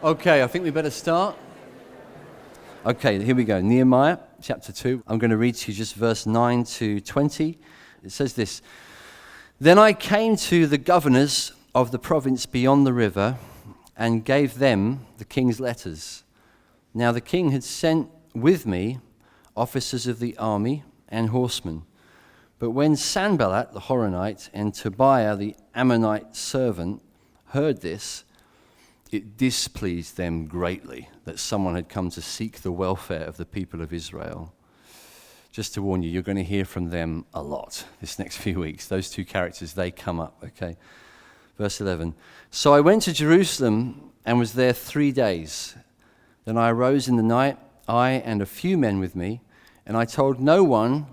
Okay, I think we better start. Okay, here we go. Nehemiah chapter 2. I'm going to read to you just verse 9 to 20. It says this: Then I came to the governors of the province beyond the river and gave them the king's letters. Now the king had sent with me officers of the army and horsemen. But when Sanballat the Horonite and Tobiah the Ammonite servant heard this, it displeased them greatly that someone had come to seek the welfare of the people of Israel. Just to warn you, you're going to hear from them a lot this next few weeks. Those two characters, they come up, okay? Verse 11. So I went to Jerusalem and was there 3 days. Then I arose in the night, I and a few men with me, and I told no one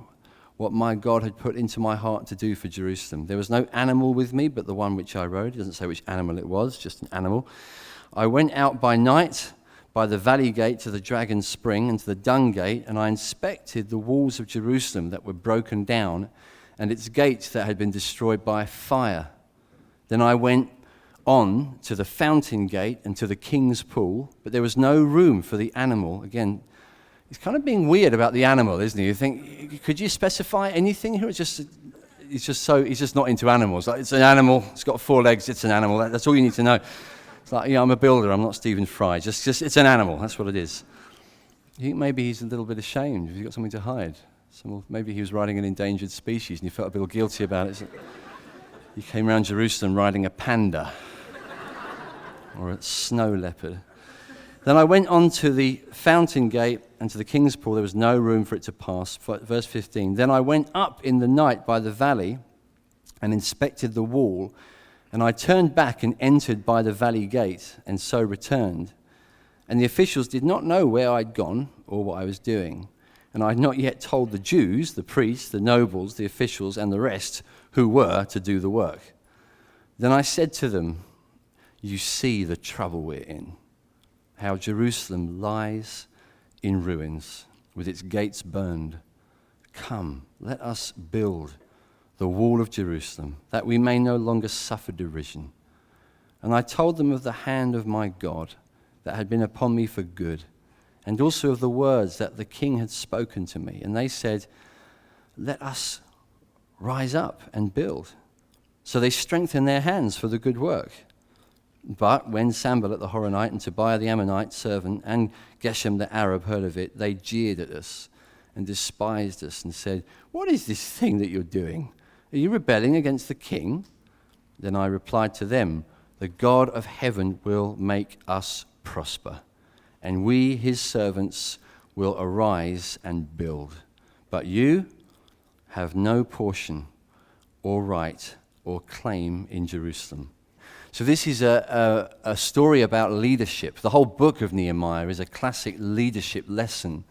what my God had put into my heart to do for Jerusalem. There was no animal with me but the one which I rode. It doesn't say which animal it was, just an animal. I went out by night by the valley gate to the Dragon's Spring and to the Dung Gate, and I inspected the walls of Jerusalem that were broken down and its gates that had been destroyed by fire. Then I went on to the Fountain Gate and to the King's Pool, but there was no room for the animal. Again, he's kind of being weird about the animal, isn't he? You think, could you specify anything here? He's just not into animals. Like, it's an animal, it's got 4 legs, it's an animal. That's all you need to know. It's like, I'm a builder, I'm not Stephen Fry. Just it's an animal, that's what it is. You think maybe he's a little bit ashamed? Have you got something to hide? Maybe he was riding an endangered species and he felt a little guilty about it. He came around Jerusalem riding a panda or a snow leopard. Then I went on to the Fountain Gate and to the King's Pool. There was no room for it to pass. Verse 15. Then I went up in the night by the valley and inspected the wall, and I turned back and entered by the valley gate, and so returned. And the officials did not know where I'd gone or what I was doing. And I had not yet told the Jews, the priests, the nobles, the officials, and the rest who were to do the work. Then I said to them, you see the trouble we're in, how Jerusalem lies in ruins, with its gates burned. Come, let us build the wall of Jerusalem, that we may no longer suffer derision. And I told them of the hand of my God that had been upon me for good, and also of the words that the king had spoken to me. And they said, let us rise up and build. So they strengthened their hands for the good work. But when Sanballat the Horonite and Tobiah the Ammonite servant and Geshem the Arab heard of it, they jeered at us and despised us and said, what is this thing that you're doing? Are you rebelling against the king? Then I replied to them, the God of heaven will make us prosper, and we, his servants, will arise and build. But you have no portion or right or claim in Jerusalem. So this is a story about leadership. The whole book of Nehemiah is a classic leadership lesson,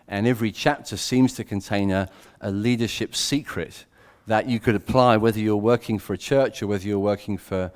and every chapter seems to contain a leadership secret that you could apply whether you're working for a church or whether you're working for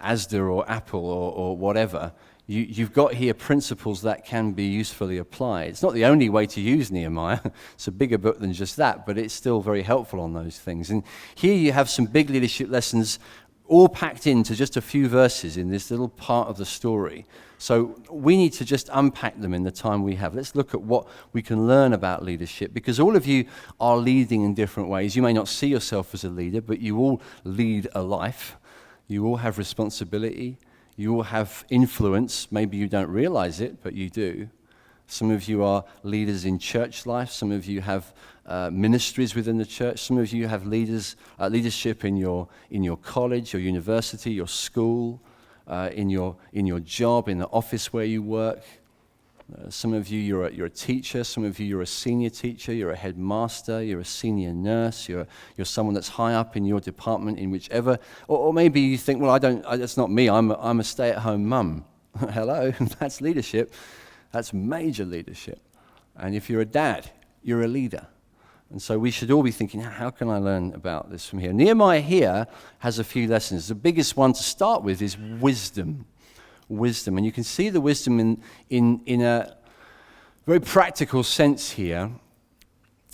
Asda or Apple or whatever. You've got here principles that can be usefully applied. It's not the only way to use Nehemiah. It's a bigger book than just that, but it's still very helpful on those things. And here you have some big leadership lessons all packed into just a few verses in this little part of the story. So we need to just unpack them in the time we have. Let's look at what we can learn about leadership, because all of you are leading in different ways. You may not see yourself as a leader, but you all lead a life. You all have responsibility. You all have influence. Maybe you don't realize it, but you do. Some of you are leaders in church life. Some of you have ministries within the church. Some of you have leadership in your college, your university, your school, in your job, in the office where you work. Some of you, you're a teacher. Some of you, you're a senior teacher. You're a headmaster. You're a senior nurse. You're someone that's high up in your department, in whichever. Or maybe you think, well, that's not me. I'm a stay-at-home mum. Hello, that's leadership. That's major leadership. And if you're a dad, you're a leader. And so we should all be thinking, how can I learn about this from here? Nehemiah here has a few lessons. The biggest one to start with is wisdom. Wisdom. And you can see the wisdom in a very practical sense here.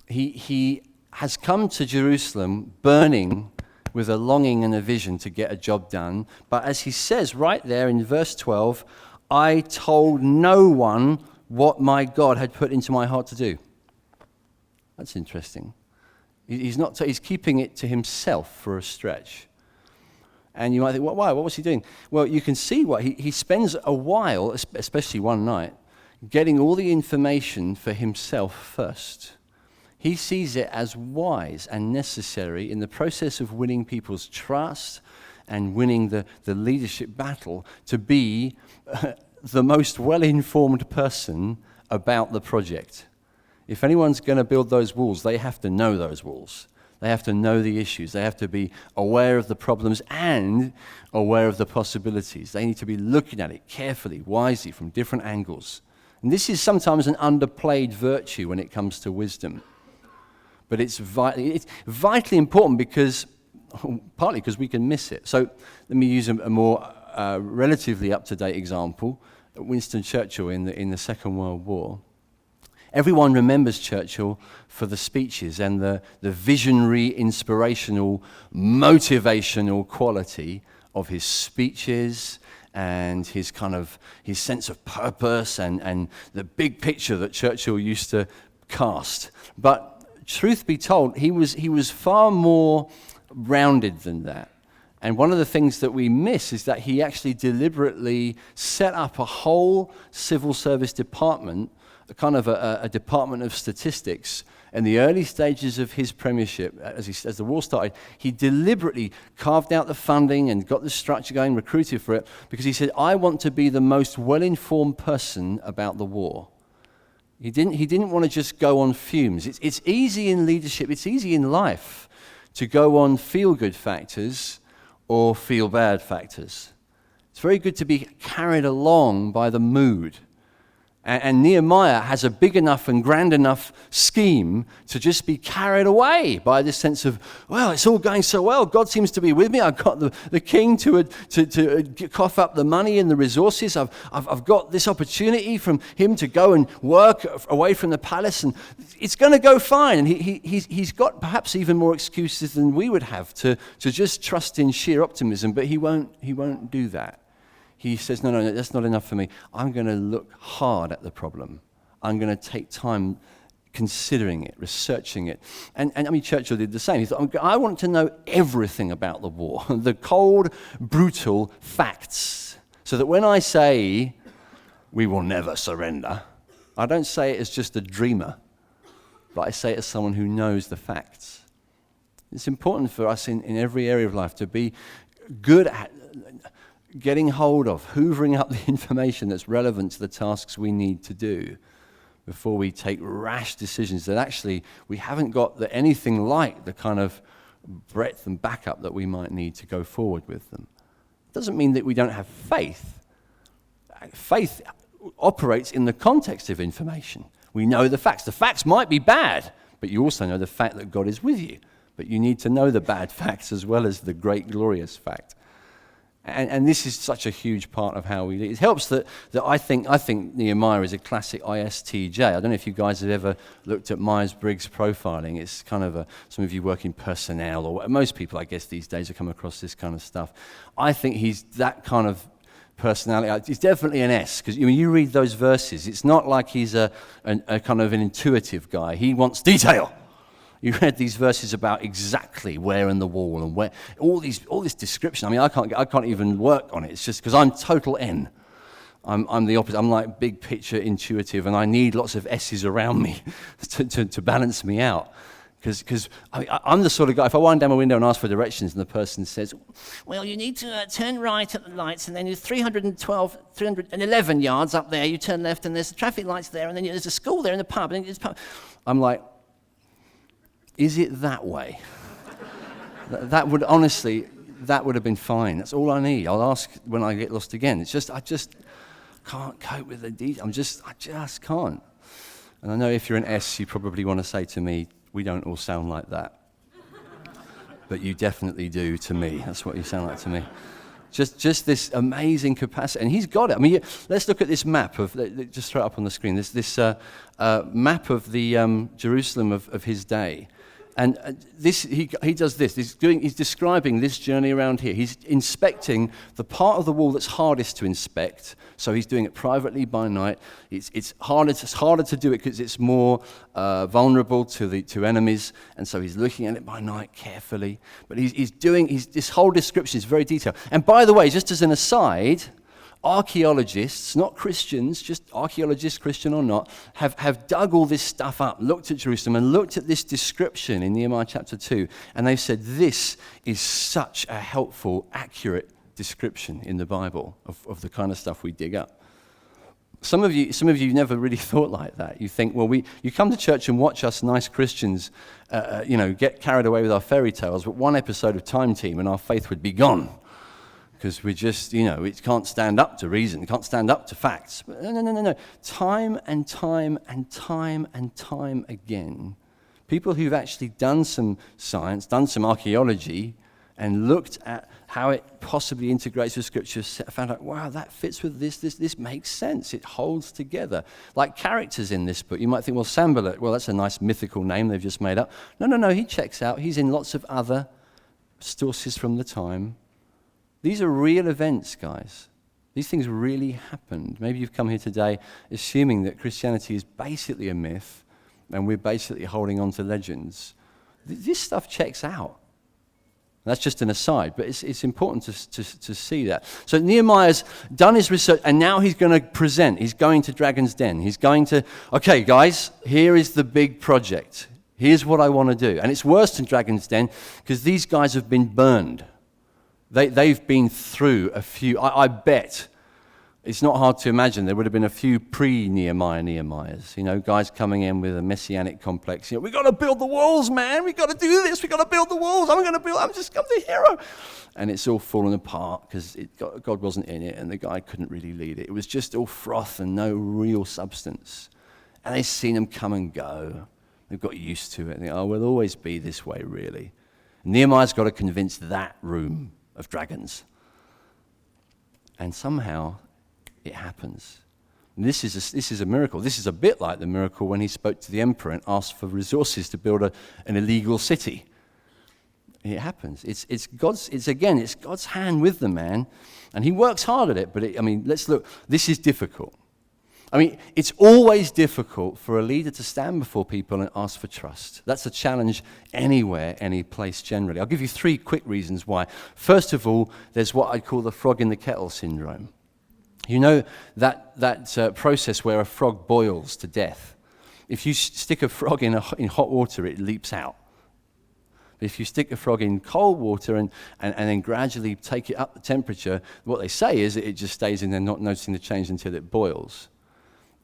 He has come to Jerusalem burning with a longing and a vision to get a job done. But as he says right there in verse 12, I told no one what my God had put into my heart to do. That's interesting. He's keeping it to himself for a stretch. And you might think, why? What was he doing? Well, you can see what he spends a while, especially one night, getting all the information for himself first. He sees it as wise and necessary in the process of winning people's trust and winning the leadership battle to be the most well-informed person about the project. If anyone's going to build those walls, they have to know those walls. They have to know the issues. They have to be aware of the problems and aware of the possibilities. They need to be looking at it carefully, wisely, from different angles. And this is sometimes an underplayed virtue when it comes to wisdom. But it's vitally important because, partly because we can miss it. So let me use a more relatively up-to-date example. Winston Churchill in the Second World War. Everyone remembers Churchill for the speeches and the visionary, inspirational, motivational quality of his speeches and his sense of purpose and the big picture that Churchill used to cast. But truth be told, he was far more rounded than that. And one of the things that we miss is that he actually deliberately set up a whole civil service department, a department of statistics. In the early stages of his premiership, as the war started, he deliberately carved out the funding and got the structure going, recruited for it, because he said, I want to be the most well-informed person about the war. He didn't want to just go on fumes. It's easy in leadership, it's easy in life to go on feel-good factors or feel-bad factors. It's very good to be carried along by the mood. And Nehemiah has a big enough and grand enough scheme to just be carried away by this sense of, well, it's all going so well. God seems to be with me. I've got the king to cough up the money and the resources. I've got this opportunity from him to go and work away from the palace, and it's going to go fine. And he's got perhaps even more excuses than we would have to just trust in sheer optimism, but he won't do that. He says, no, that's not enough for me. I'm going to look hard at the problem. I'm going to take time considering it, researching it. And I mean, Churchill did the same. He thought, I want to know everything about the war, the cold, brutal facts, so that when I say, we will never surrender, I don't say it as just a dreamer, but I say it as someone who knows the facts. It's important for us in every area of life to be good at getting hold of, hoovering up the information that's relevant to the tasks we need to do before we take rash decisions that actually we haven't got anything like the kind of breadth and backup that we might need to go forward with them. It doesn't mean that we don't have faith. Faith operates in the context of information. We know the facts. The facts might be bad, but you also know the fact that God is with you. But you need to know the bad facts as well as the great, glorious fact. And this is such a huge part of how we lead. It helps that I think Nehemiah is a classic ISTJ. I don't know if you guys have ever looked at Myers-Briggs profiling. It's kind of some of you work in personnel, or most people, I guess, these days have come across this kind of stuff. I think he's that kind of personality. He's definitely an S, because when you read those verses, it's not like he's a kind of an intuitive guy. He wants detail. You read these verses about exactly where in the wall and where, all this description. I mean, I can't even work on it. It's just because I'm total N. I'm the opposite. I'm like big picture intuitive, and I need lots of S's around me to balance me out. Because I'm the sort of guy, if I wind down my window and ask for directions and the person says, well, you need to turn right at the lights, and then you're 311 yards up there, you turn left, and there's the traffic lights there, and then there's a school there and a pub, and there's a pub. I'm like, is it that way? That would have been fine. That's all I need. I'll ask when I get lost again. It's just, I just can't cope with the detail. I just can't. And I know if you're an S, you probably want to say to me, we don't all sound like that. But you definitely do to me. That's what you sound like to me. Just this amazing capacity. And he's got it. I mean, let's look at this map just throw it up on the screen. This map of the Jerusalem of his day. And he does this. He's describing this journey around here. He's inspecting the part of the wall that's hardest to inspect. So he's doing it privately by night. It's harder to do it because it's more vulnerable to enemies. And so he's looking at it by night carefully. But this whole description is very detailed. And by the way, just as an aside, archaeologists, not Christians, just archaeologists, Christian or not, have dug all this stuff up, looked at Jerusalem and looked at this description in Nehemiah chapter 2, and they've said this is such a helpful, accurate description in the Bible of the kind of stuff we dig up. Some of you never really thought like that. You think, well, you come to church and watch us nice Christians, get carried away with our fairy tales, but one episode of Time Team and our faith would be gone. Because we just, it can't stand up to reason, it can't stand up to facts. But no. Time and time and time and time again, people who've actually done some science, done some archaeology, and looked at how it possibly integrates with Scripture, found out, wow, that fits with this makes sense. It holds together. Like characters in this book, you might think, well, Sanballat, well, that's a nice mythical name they've just made up. No, he checks out. He's in lots of other sources from the time. These are real events, guys. These things really happened. Maybe you've come here today assuming that Christianity is basically a myth and we're basically holding on to legends. This stuff checks out. That's just an aside, but it's important to see that. So Nehemiah's done his research, and now he's going to present. He's going to Dragon's Den. He's going to, okay, guys, here is the big project. Here's what I want to do. And it's worse than Dragon's Den because these guys have been burned. They've been through a few. I bet it's not hard to imagine there would have been a few Nehemiahs, guys coming in with a messianic complex. We got to build the walls, man. We got to do this. We got to build the walls. I'm the hero. And it's all fallen apart because God wasn't in it, and the guy couldn't really lead it. It was just all froth and no real substance. And they've seen them come and go. They've got used to it. And we'll always be this way, really. And Nehemiah's got to convince that room of dragons. And somehow it happens. And this is a miracle. This is a bit like the miracle when he spoke to the emperor and asked for resources to build an illegal city. It happens. It's God's hand with the man, and he works hard at it, but let's look. This is difficult. It's always difficult for a leader to stand before people and ask for trust. That's a challenge anywhere, any place generally. I'll give you 3 quick reasons why. First of all, there's what I call the frog in the kettle syndrome. You know that process where a frog boils to death. If you stick a frog in hot water, it leaps out. But if you stick a frog in cold water and then gradually take it up the temperature, what they say is it just stays in there not noticing the change until it boils.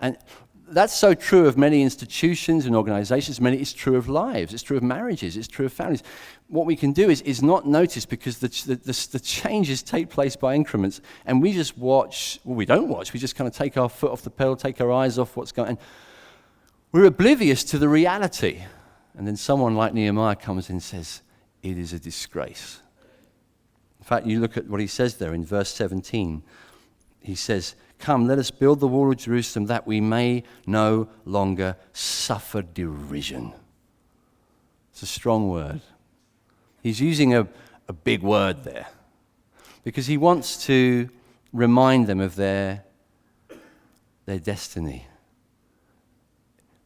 And that's so true of many institutions and organizations. It's true of lives. It's true of marriages. It's true of families. What we can do is not notice because the changes take place by increments, and we just watch. Well, we don't watch. We just kind of take our foot off the pedal, take our eyes off what's going on. We're oblivious to the reality. And then someone like Nehemiah comes in and says, it is a disgrace. In fact, you look at what he says there in verse 17. He says, come, let us build the wall of Jerusalem that we may no longer suffer derision. It's a strong word. He's using a big word there because he wants to remind them of their destiny.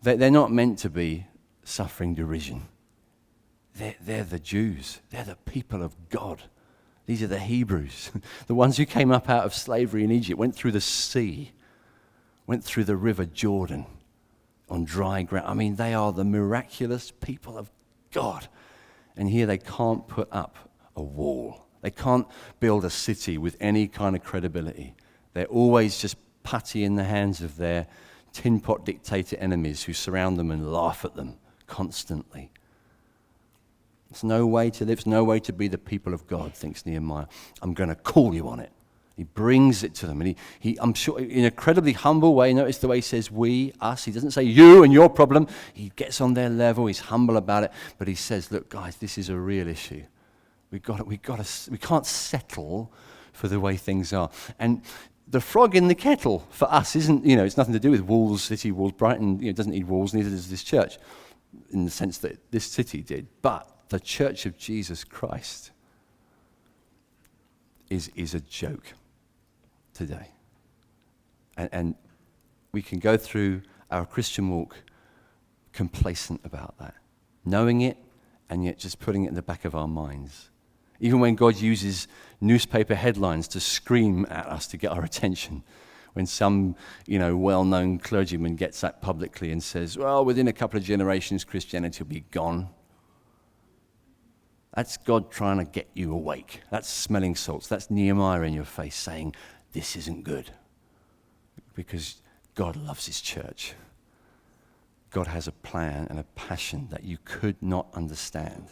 They're not meant to be suffering derision. They're the Jews. They're the people of God. These are the Hebrews, the ones who came up out of slavery in Egypt, went through the sea, went through the river Jordan on dry ground. They are the miraculous people of God. And here they can't put up a wall. They can't build a city with any kind of credibility. They're always just putty in the hands of their tin pot dictator enemies who surround them and laugh at them constantly. It's no way to live, it's no way to be the people of God, thinks Nehemiah. I'm going to call you on it. He brings it to them, and he I'm sure, in an incredibly humble way. Notice the way he says we, us. He doesn't say you and your problem. He gets on their level. He's humble about it, but he says, "Look, guys, this is a real issue. We can't settle for the way things are." And the frog in the kettle for us isn't, it's nothing to do with walls, city walls. Brighton, doesn't need walls, neither does this church. in the sense that this city did, but the Church of Jesus Christ is a joke today. And we can go through our Christian walk complacent about that, knowing it and yet just putting it in the back of our minds. Even when God uses newspaper headlines to scream at us to get our attention, when some, well-known clergyman gets that publicly and says, well, within a couple of generations, Christianity will be gone. That's God trying to get you awake. That's smelling salts. That's Nehemiah in your face saying, this isn't good. Because God loves his church. God has a plan and a passion that you could not understand.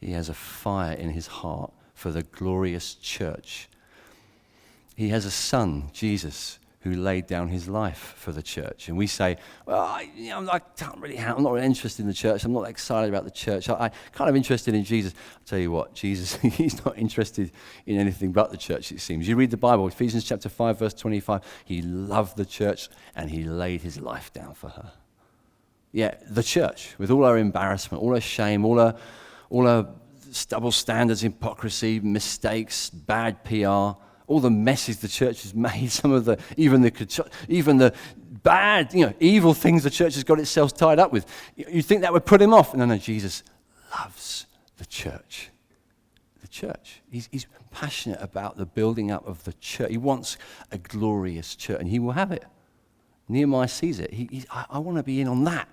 He has a fire in his heart for the glorious church. He has a son, Jesus, who laid down his life for the church. And we say, well, I'm not really interested in the church. I'm not excited about the church. I'm kind of interested in Jesus. I'll tell you what, Jesus, he's not interested in anything but the church, it seems. You read the Bible, Ephesians chapter 5, verse 25. He loved the church and he laid his life down for her. Yeah, the church, with all our embarrassment, all our shame, all our double standards, hypocrisy, mistakes, bad PR, all the messes the church has made, even the bad, evil things the church has got itself tied up with. You think that would put him off? No, Jesus loves the church. The church. He's passionate about the building up of the church. He wants a glorious church, and he will have it. Nehemiah sees it. I want to be in on that.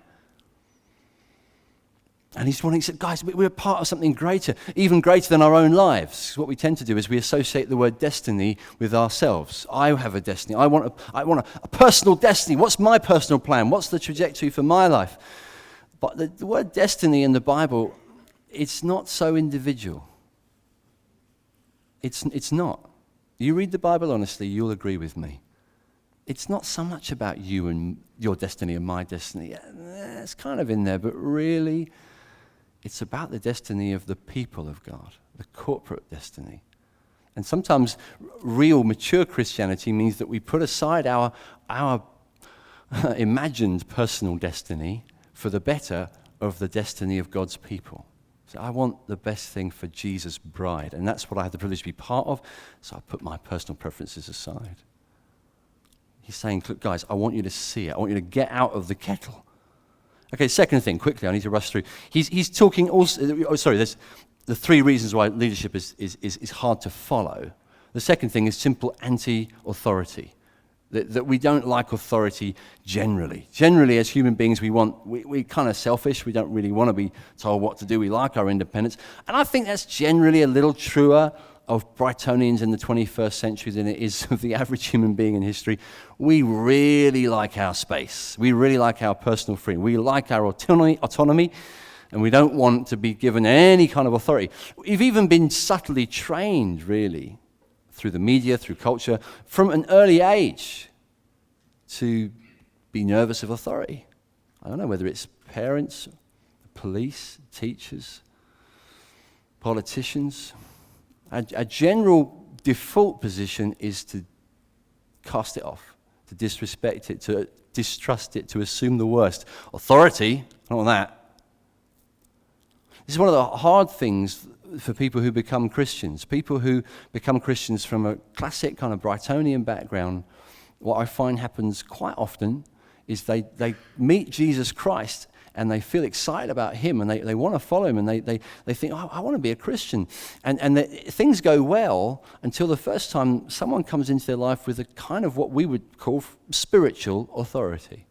And he said, guys, we're part of something greater, even greater than our own lives. What we tend to do is we associate the word destiny with ourselves. I have a destiny. I want a personal destiny. What's my personal plan? What's the trajectory for my life? But the word destiny in the Bible, it's not so individual. It's not. You read the Bible honestly, you'll agree with me. It's not so much about you and your destiny and my destiny. It's kind of in there, but really, it's about the destiny of the people of God, the corporate destiny. And sometimes real mature Christianity means that we put aside our imagined personal destiny for the better of the destiny of God's people. So I want the best thing for Jesus' bride, and that's what I have the privilege to be part of, so I put my personal preferences aside. He's saying, look, guys, I want you to see it. I want you to get out of the kettle. Okay, second thing, quickly, I need to rush through. He's talking also, there's the three reasons why leadership is hard to follow. The second thing is simple anti-authority, that we don't like authority generally. Generally, as human beings, we're kind of selfish. We don't really want to be told what to do. We like our independence. And I think that's generally a little truer of Brightonians in the 21st century than it is of the average human being in history. We really like our space. We really like our personal freedom. We like our autonomy, and we don't want to be given any kind of authority. We've even been subtly trained, really, through the media, through culture, from an early age to be nervous of authority. I don't know whether it's parents, police, teachers, politicians. A general default position is to cast it off, to disrespect it, to distrust it, to assume the worst. Authority, I don't want that. This is one of the hard things for people who become Christians. People who become Christians from a classic kind of Brightonian background, what I find happens quite often is they meet Jesus Christ and they feel excited about him, and they want to follow him, and they think, oh, I want to be a Christian. And things go well until the first time someone comes into their life with a kind of what we would call spiritual authority.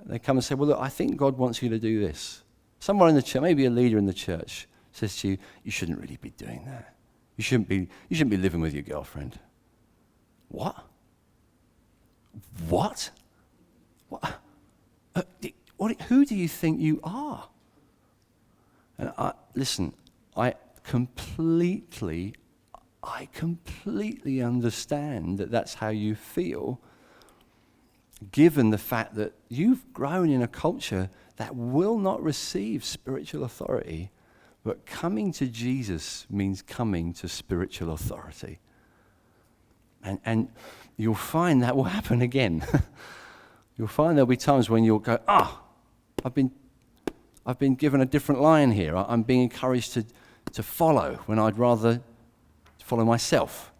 They come and say, well, look, I think God wants you to do this. Someone in the church, maybe a leader in the church, says to you, you shouldn't really be doing that. You shouldn't be living with your girlfriend. What? What? Who do you think you are? And I completely understand that that's how you feel, given the fact that you've grown in a culture that will not receive spiritual authority, but coming to Jesus means coming to spiritual authority. And you'll find that will happen again. You'll find there'll be times when you'll go, I've been I've been given a different line here. I'm being encouraged to follow when I'd rather follow myself,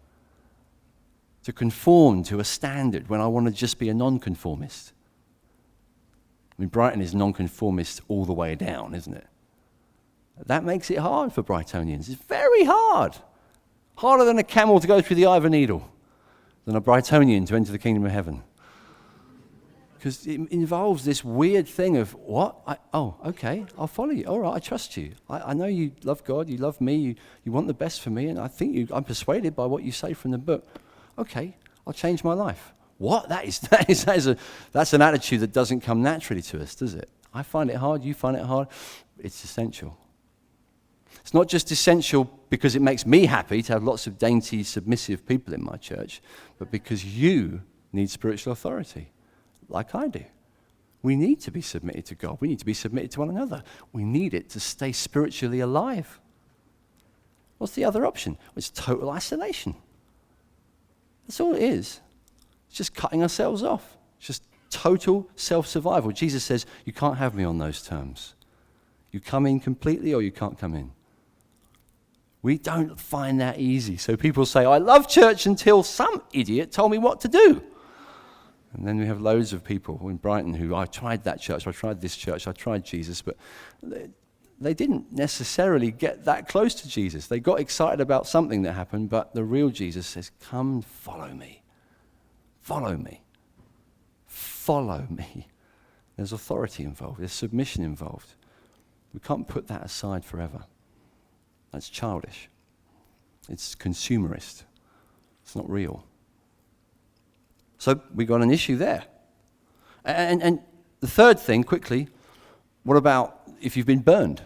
to conform to a standard when I want to just be a nonconformist. I mean, Brighton is nonconformist all the way down, isn't it? That makes it hard for Brightonians. It's very hard. Harder than a camel to go through the eye of a needle, than a Brightonian to enter the kingdom of heaven. Because it involves this weird thing of, what? Okay, I'll follow you. All right, I trust you. I know you love God, you love me, you want the best for me, and I think I'm persuaded by what you say from the book. Okay, I'll change my life. What? That's an attitude that doesn't come naturally to us, does it? I find it hard, you find it hard. It's essential. It's not just essential because it makes me happy to have lots of dainty, submissive people in my church, but because you need spiritual authority, like I do. We need to be submitted to God. We need to be submitted to one another. We need it to stay spiritually alive. What's the other option? Well, it's total isolation. That's all it is. It's just cutting ourselves off. It's just total self-survival. Jesus says, you can't have me on those terms. You come in completely or you can't come in. We don't find that easy. So people say, I love church until some idiot told me what to do. And then we have loads of people in Brighton who, I tried that church, I tried this church, I tried Jesus, but they didn't necessarily get that close to Jesus. They got excited about something that happened, but the real Jesus says, come follow me. Follow me. Follow me. There's authority involved. There's submission involved. We can't put that aside forever. That's childish. It's consumerist. It's not real. So we got an issue there. And the third thing, quickly, what about if you've been burned?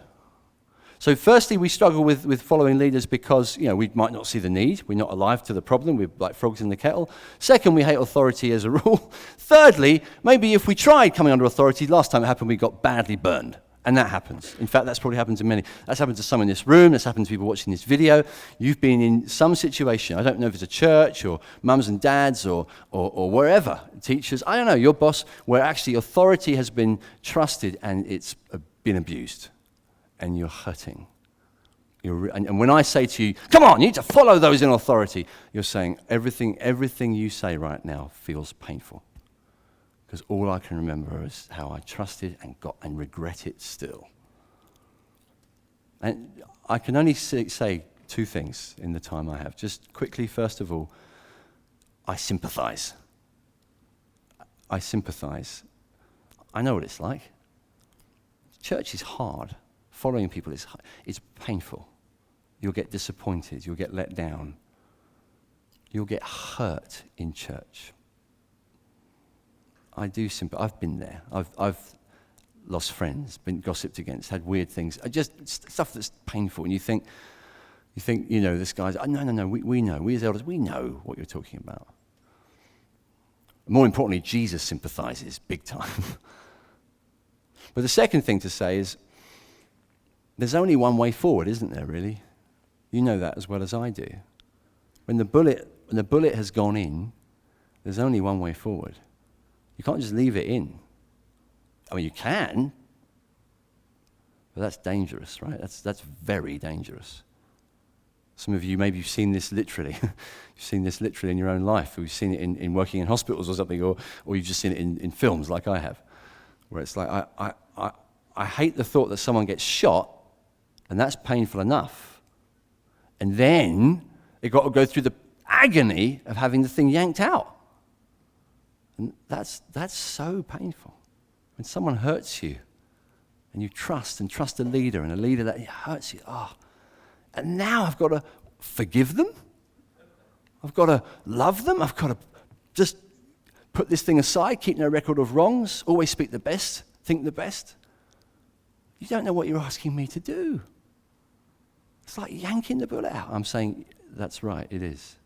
So firstly, we struggle with following leaders because, we might not see the need. We're not alive to the problem. We're like frogs in the kettle. Second, we hate authority as a rule. Thirdly, maybe if we tried coming under authority, last time it happened, we got badly burned. And that happens. In fact, that's probably happened to many. That's happened to some in this room. That's happened to people watching this video. You've been in some situation. I don't know if it's a church or mums and dads or wherever, teachers. I don't know, your boss, where actually authority has been trusted and it's been abused. And you're hurting. And when I say to you, come on, you need to follow those in authority, you're saying everything you say right now feels painful. Because all I can remember is how I trusted and got and regret it still. And I can only say two things in the time I have. Just quickly, first of all, I sympathize. I sympathize. I know what it's like. Church is hard. Following people is painful. You'll get disappointed. You'll get let down. You'll get hurt in church. I do I've been there. I've lost friends, been gossiped against, had weird things. Just stuff that's painful. And you think, this guy's, no, we know. We as elders, we know what you're talking about. More importantly, Jesus sympathizes big time. But the second thing to say is, there's only one way forward, isn't there, really? You know that as well as I do. When the bullet has gone in, there's only one way forward. You can't just leave it in. I mean, you can, but that's dangerous, right? That's very dangerous. Some of you, maybe you've seen this literally. You've seen this literally in your own life. Or you've seen it in working in hospitals or something, or you've just seen it in films like I have, where it's like, I hate the thought that someone gets shot, and that's painful enough. And then they've got to go through the agony of having the thing yanked out. And that's so painful. When someone hurts you and you trust a leader and a leader that hurts you, and now I've got to forgive them. I've got to love them. I've got to just put this thing aside, keep no record of wrongs, always speak the best, think the best. You don't know what you're asking me to do. It's like yanking the bullet out. I'm saying, that's right, it is.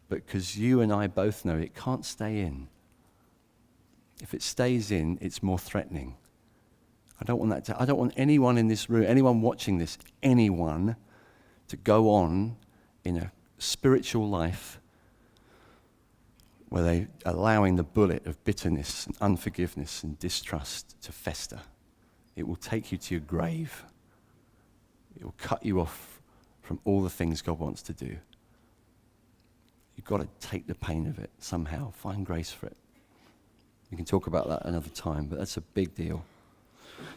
But because you and I both know it can't stay in. If it stays in, it's more threatening. I don't want anyone in this room, anyone watching this, anyone to go on in a spiritual life where they're allowing the bullet of bitterness and unforgiveness and distrust to fester. it will take you to your grave. It will cut you off from all the things God wants to do. You've got to take the pain of it somehow, find grace for it. We can talk about that another time, but that's a big deal.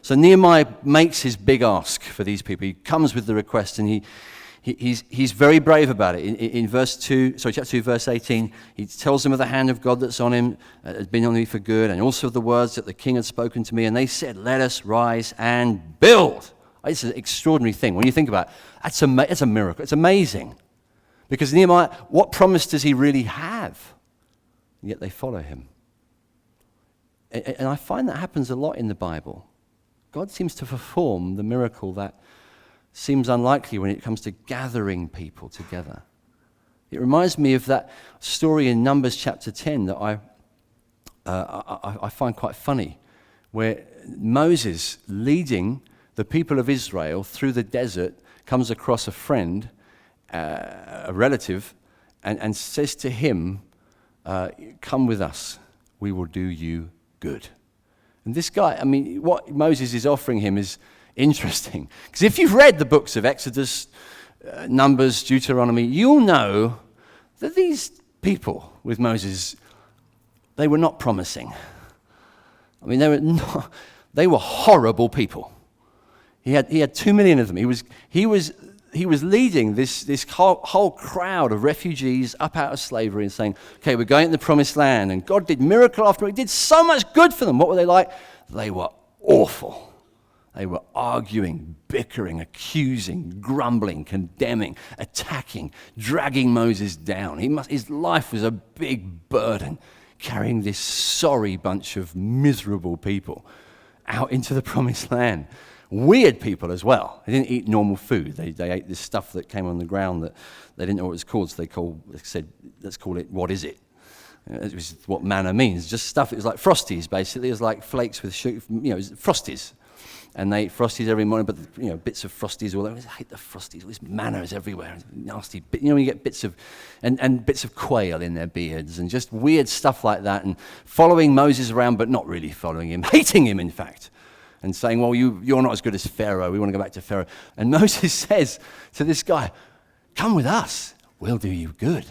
So Nehemiah makes his big ask for these people. He comes with the request, and he's very brave about it. In chapter 2, verse 18, he tells them of the hand of God that's on him, has been on me for good, and also of the words that the king had spoken to me. And they said, let us rise and build. It's an extraordinary thing. When you think about it, it's a miracle. It's amazing. Because Nehemiah, what promise does he really have? And yet they follow him. And I find that happens a lot in the Bible. God seems to perform the miracle that seems unlikely when it comes to gathering people together. It reminds me of that story in Numbers chapter 10 that I find quite funny, where Moses, leading the people of Israel through the desert, comes across a friend, a relative, and says to him, come with us, we will do you good. And this guy, what Moses is offering him is interesting. Because if you've read the books of Exodus, Numbers, Deuteronomy, you'll know that these people with Moses, they were not promising. They were horrible people. He had 2 million of them. He was leading this whole crowd of refugees up out of slavery and saying, okay, we're going to the promised land. And God did miracle after miracle. He did so much good for them. What were they like? They were awful. They were arguing, bickering, accusing, grumbling, condemning, attacking, dragging Moses down. His life was a big burden, carrying this sorry bunch of miserable people out into the promised land. Weird people as well. They didn't eat normal food. They ate this stuff that came on the ground that they didn't know what it was called, so they said, let's call it, what is it? It was what manna means. Just stuff, it was like Frosties, basically. It was like flakes with sugar, it was Frosties. And they ate Frosties every morning, but bits of Frosties all over. I hate the Frosties. All this manna is everywhere. Nasty. When you get bits of, and bits of quail in their beards, and just weird stuff like that, and following Moses around, but not really following him, hating him, in fact. And saying, well, you're not as good as Pharaoh. We want to go back to Pharaoh. And Moses says to this guy, come with us. We'll do you good.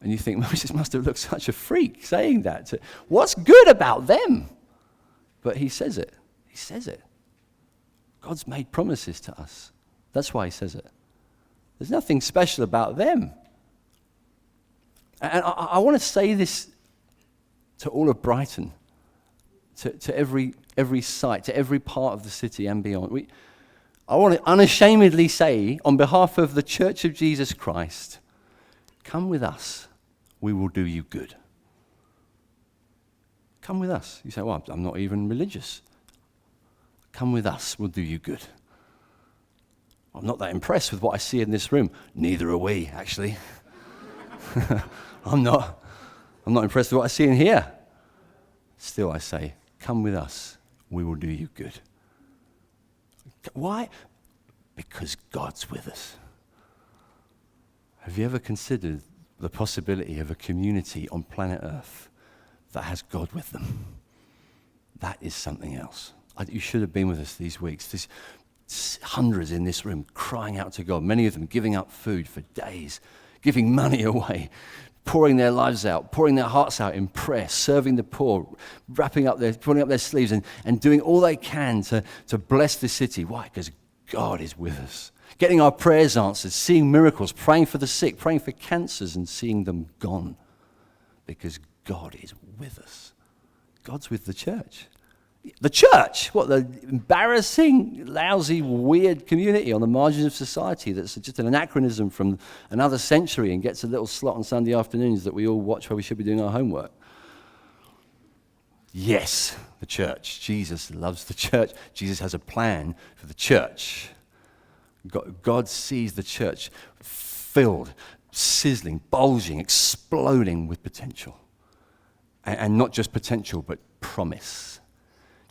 And you think, Moses must have looked such a freak saying that. What's good about them? But he says it. He says it. God's made promises to us. That's why he says it. There's nothing special about them. And I want to say this to all of Brighton, to every site, to every part of the city and beyond. I want to unashamedly say, on behalf of the Church of Jesus Christ, come with us, we will do you good. Come with us. You say, well, I'm not even religious. Come with us, we'll do you good. I'm not that impressed with what I see in this room. Neither are we, actually. I'm not impressed with what I see in here. Still, I say, come with us, we will do you good. Why? Because God's with us. Have you ever considered the possibility of a community on planet Earth that has God with them? That is something else. You should have been with us these weeks. There's hundreds in this room crying out to God, many of them giving up food for days, giving money away, pouring their lives out, pouring their hearts out in prayer, serving the poor, pulling up their sleeves and doing all they can to bless the city. Why? Because God is with us. Getting our prayers answered, seeing miracles, praying for the sick, praying for cancers and seeing them gone. Because God is with us. God's with the church. The church, what, the embarrassing, lousy, weird community on the margins of society that's just an anachronism from another century and gets a little slot on Sunday afternoons that we all watch while we should be doing our homework. Yes, the church. Jesus loves the church. Jesus has a plan for the church. God sees the church filled, sizzling, bulging, exploding with potential. And not just potential, but promise.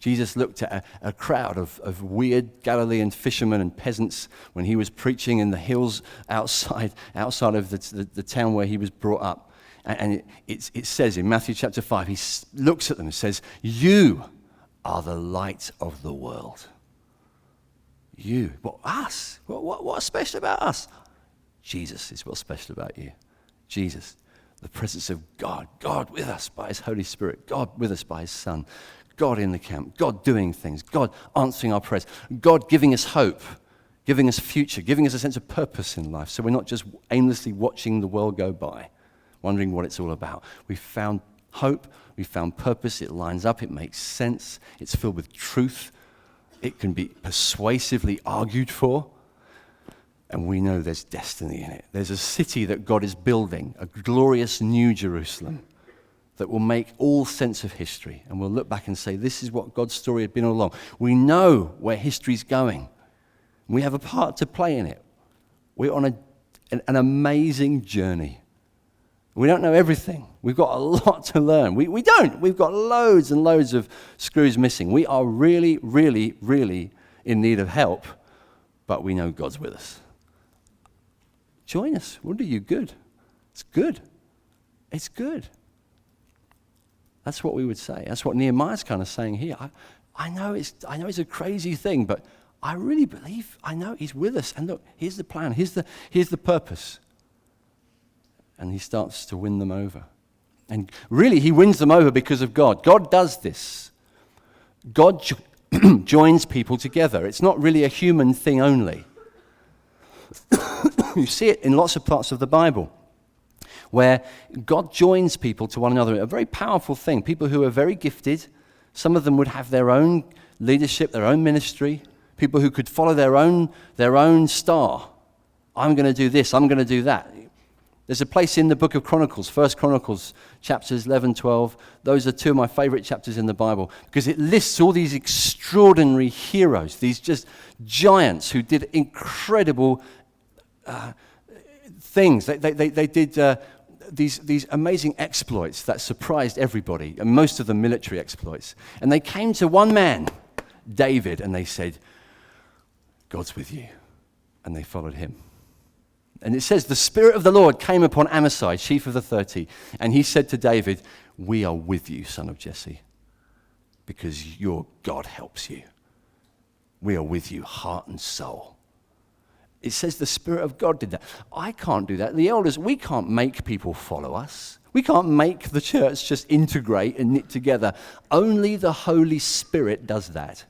Jesus looked at a crowd of weird Galilean fishermen and peasants when he was preaching in the hills outside of the town where he was brought up. And it says in Matthew chapter 5, he looks at them and says, you are the light of the world. You, what, us? What's special about us? Jesus is what's special about you. Jesus, the presence of God. God with us by his Holy Spirit. God with us by his Son. God in the camp. God doing things. God answering our prayers. God giving us hope, giving us future, giving us a sense of purpose in life. So we're not just aimlessly watching the world go by, wondering what it's all about. We found hope. We found purpose. It lines up. It makes sense. It's filled with truth. It can be persuasively argued for. And we know there's destiny in it. There's a city that God is building, a glorious new Jerusalem that will make all sense of history. And we'll look back and say, this is what God's story had been all along. We know where history's going. We have a part to play in it. We're on an amazing journey. We don't know everything. We've got a lot to learn. We don't. We've got loads and loads of screws missing. We are really, really, really in need of help, but we know God's with us. Join us. We'll do you good. It's good. It's good. That's what we would say. That's what Nehemiah's kind of saying here. I know it's a crazy thing, but I really believe, I know he's with us. And look, here's the plan. Here's the purpose. And he starts to win them over. And really, he wins them over because of God. God does this. God joins people together. It's not really a human thing only. You see it in lots of parts of the Bible, where God joins people to one another. A very powerful thing. People who are very gifted, some of them would have their own leadership, their own ministry, people who could follow their own star. I'm going to do this, I'm going to do that. There's a place in the book of Chronicles, 1 Chronicles, chapters 11, 12. Those are two of my favorite chapters in the Bible because it lists all these extraordinary heroes, these just giants who did incredible things. They did these amazing exploits that surprised everybody, and most of them military exploits. And they came to one man, David, and they said, God's with you. And they followed him. And it says, the Spirit of the Lord came upon Amasai, chief of the 30, and he said to David, we are with you, son of Jesse, because your God helps you. We are with you, heart and soul. It says the Spirit of God did that. I can't do that. The elders, we can't make people follow us. We can't make the church just integrate and knit together. Only the Holy Spirit does that.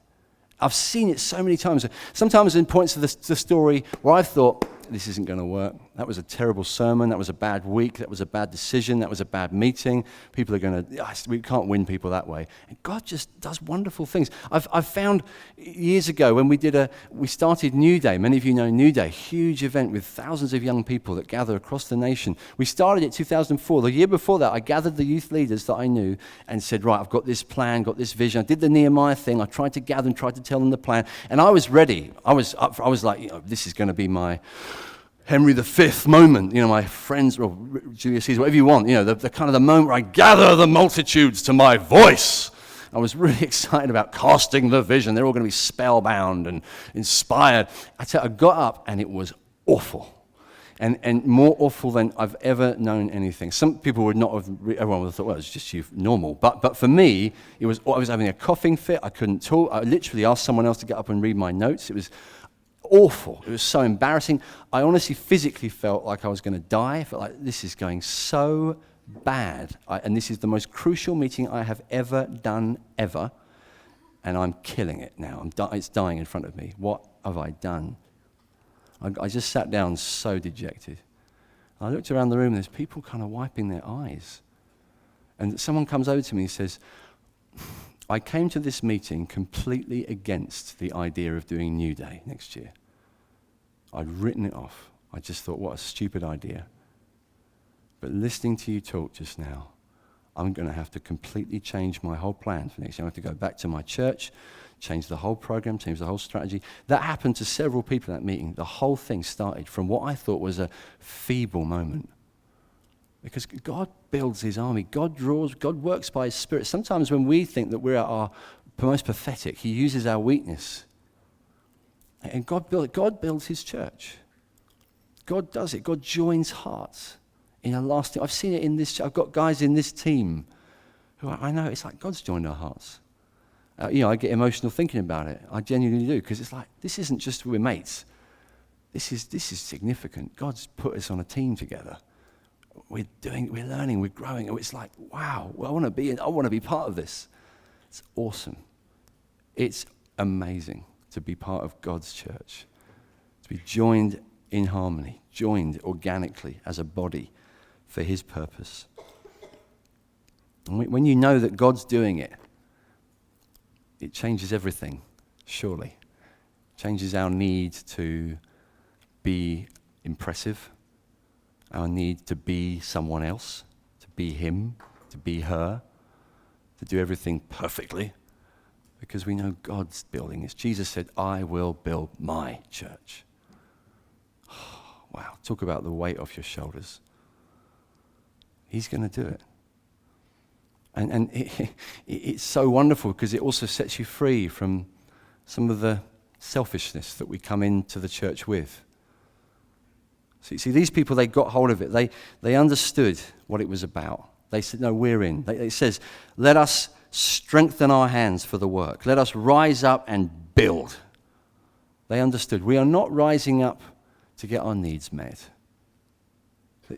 I've seen it so many times. Sometimes in points of the story where I've thought, this isn't going to work. That was a terrible sermon. That was a bad week. That was a bad decision. That was a bad meeting. People are going to, we can't win people that way. And God just does wonderful things. I've found years ago when we started New Day. Many of you know New Day, huge event with thousands of young people that gather across the nation. We started it 2004. The year before that, I gathered the youth leaders that I knew and said, right, I've got this plan, got this vision. I did the Nehemiah thing. I tried to gather them, tried to tell them the plan. And I was ready. I was like, this is going to be my Henry V moment, my friends, or Julius Caesar, whatever you want, the kind of the moment where I gather the multitudes to my voice. I was really excited about casting the vision. They're all going to be spellbound and inspired. I got up and it was awful. And more awful than I've ever known anything. Some people would not have, everyone would have thought, well, it's just normal. But for me, I was having a coughing fit. I couldn't talk. I literally asked someone else to get up and read my notes. It was awful. It was so embarrassing. I honestly physically felt like I was going to die. I felt like this is going so bad. And this is the most crucial meeting I have ever done, ever. And I'm killing it now. It's dying in front of me. What have I done? I just sat down so dejected. I looked around the room and there's people kind of wiping their eyes. And someone comes over to me and says, I came to this meeting completely against the idea of doing New Day next year. I'd written it off. I just thought, what a stupid idea. But listening to you talk just now, I'm going to have to completely change my whole plan for next year. I have to go back to my church, change the whole program, change the whole strategy. That happened to several people in that meeting. The whole thing started from what I thought was a feeble moment. Because God builds his army. God works by his Spirit. Sometimes when we think that we're at our most pathetic, he uses our weakness. And God builds his church. God does it. God joins hearts in a lasting. I've seen it in this. I've got guys in this team who I know it's like God's joined our hearts. I get emotional thinking about it. I genuinely do, because it's like, this isn't just we're mates. This is significant. God's put us on a team together. We're learning, we're growing. It's like, wow, I want to be part of this. It's awesome. It's amazing to be part of God's church, to be joined in harmony, joined organically as a body for his purpose. And when you know that God's doing it, it changes everything, surely. It changes our need to be impressive, our need to be someone else, to be him, to be her, to do everything perfectly, because we know God's building this. Jesus said, I will build my church. Wow, talk about the weight off your shoulders. He's going to do it. And it's so wonderful because it also sets you free from some of the selfishness that we come into the church with. See, these people, they got hold of it. They understood what it was about. They said, no, we're in. It says, let us strengthen our hands for the work. Let us rise up and build. They understood. We are not rising up to get our needs met.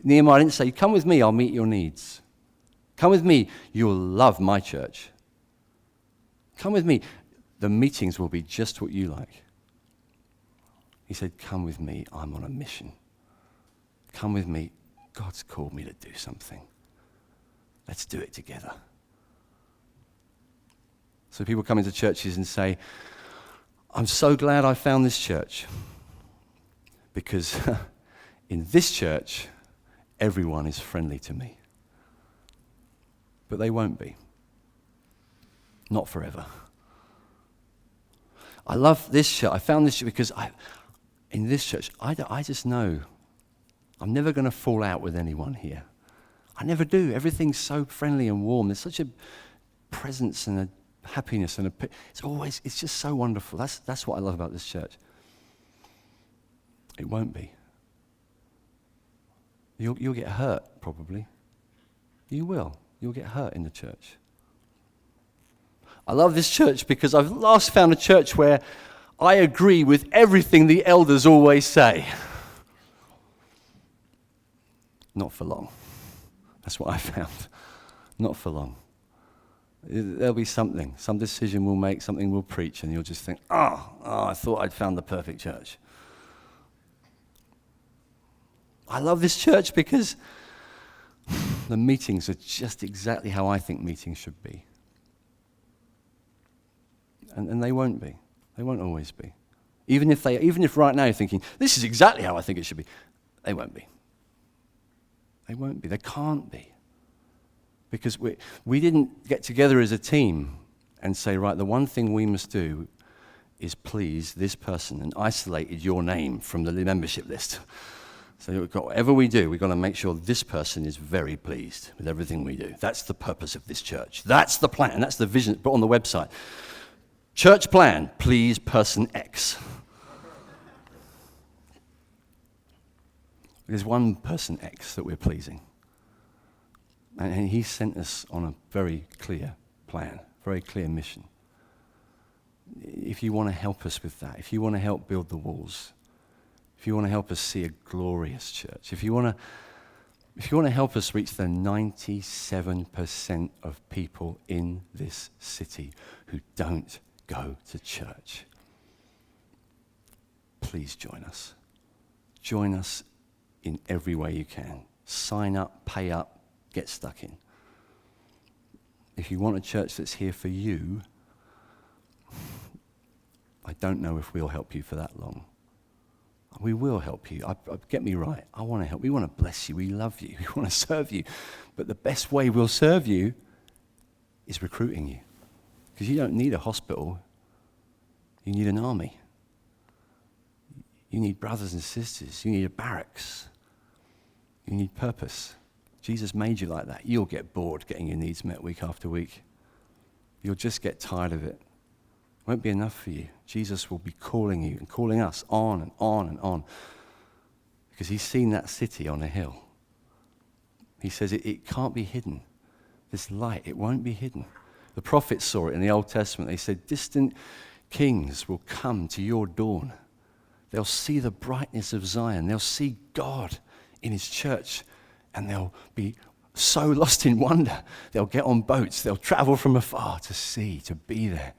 Nehemiah didn't say, come with me, I'll meet your needs. Come with me, you'll love my church. Come with me, the meetings will be just what you like. He said, come with me, I'm on a mission. Come with me, God's called me to do something. Let's do it together. So people come into churches and say, I'm so glad I found this church, because in this church, everyone is friendly to me. But they won't be. Not forever. I love this church. I found this church because in this church, I just know I'm never going to fall out with anyone here. I never do. Everything's so friendly and warm. There's such a presence and a happiness and it's just so wonderful. That's what I love about this church. It won't be. You'll get hurt, probably. You will. You'll get hurt in the church. I love this church because I've last found a church where I agree with everything the elders always say. Not for long. That's what I found. Not for long. There'll be some decision we'll make, something we'll preach, and you'll just think, I thought I'd found the perfect church. I love this church because the meetings are just exactly how I think meetings should be. And they won't be. They won't always be. Even if right now you're thinking, this is exactly how I think it should be, they won't be. They won't be. They can't be. Because we didn't get together as a team and say, right, the one thing we must do is please this person, and isolated your name from the membership list. So whatever we do, we've got to make sure this person is very pleased with everything we do. That's the purpose of this church. That's the plan. That's the vision put on the website. Church plan, please person X. There's one person X that we're pleasing. And he sent us on a very clear plan, very clear mission. If you want to help us with that, if you want to help build the walls, if you want to help us see a glorious church, if you want to help us reach the 97% of people in this city who don't go to church, please join us. Join us in every way you can. Sign up, pay up, get stuck in. If you want a church that's here for you, I don't know if we'll help you for that long. We will help you. Get me right. I want to help. We want to bless you. We love you. We want to serve you. But the best way we'll serve you is recruiting you. Because you don't need a hospital. You need an army. You need brothers and sisters. You need a barracks. You need purpose. Jesus made you like that. You'll get bored getting your needs met week after week. You'll just get tired of it. It won't be enough for you. Jesus will be calling you and calling us on and on and on. Because he's seen that city on a hill. He says it can't be hidden. This light, it won't be hidden. The prophets saw it in the Old Testament. They said, distant kings will come to your dawn. They'll see the brightness of Zion. They'll see God in his church, and they'll be so lost in wonder. They'll get on boats. They'll travel from afar to see, to be there.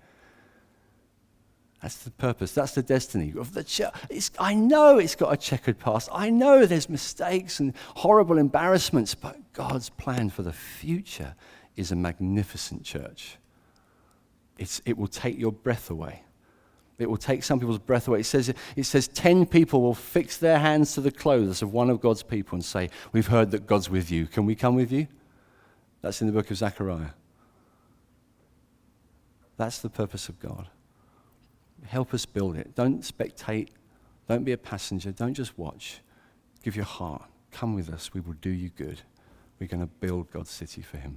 That's the purpose. That's the destiny of the church. I know it's got a checkered past. I know there's mistakes and horrible embarrassments, but God's plan for the future is a magnificent church. It will take your breath away. It will take some people's breath away. It says 10 people will fix their hands to the clothes of one of God's people and say, we've heard that God's with you. Can we come with you? That's in the book of Zechariah. That's the purpose of God. Help us build it. Don't spectate. Don't be a passenger. Don't just watch. Give your heart. Come with us. We will do you good. We're going to build God's city for him.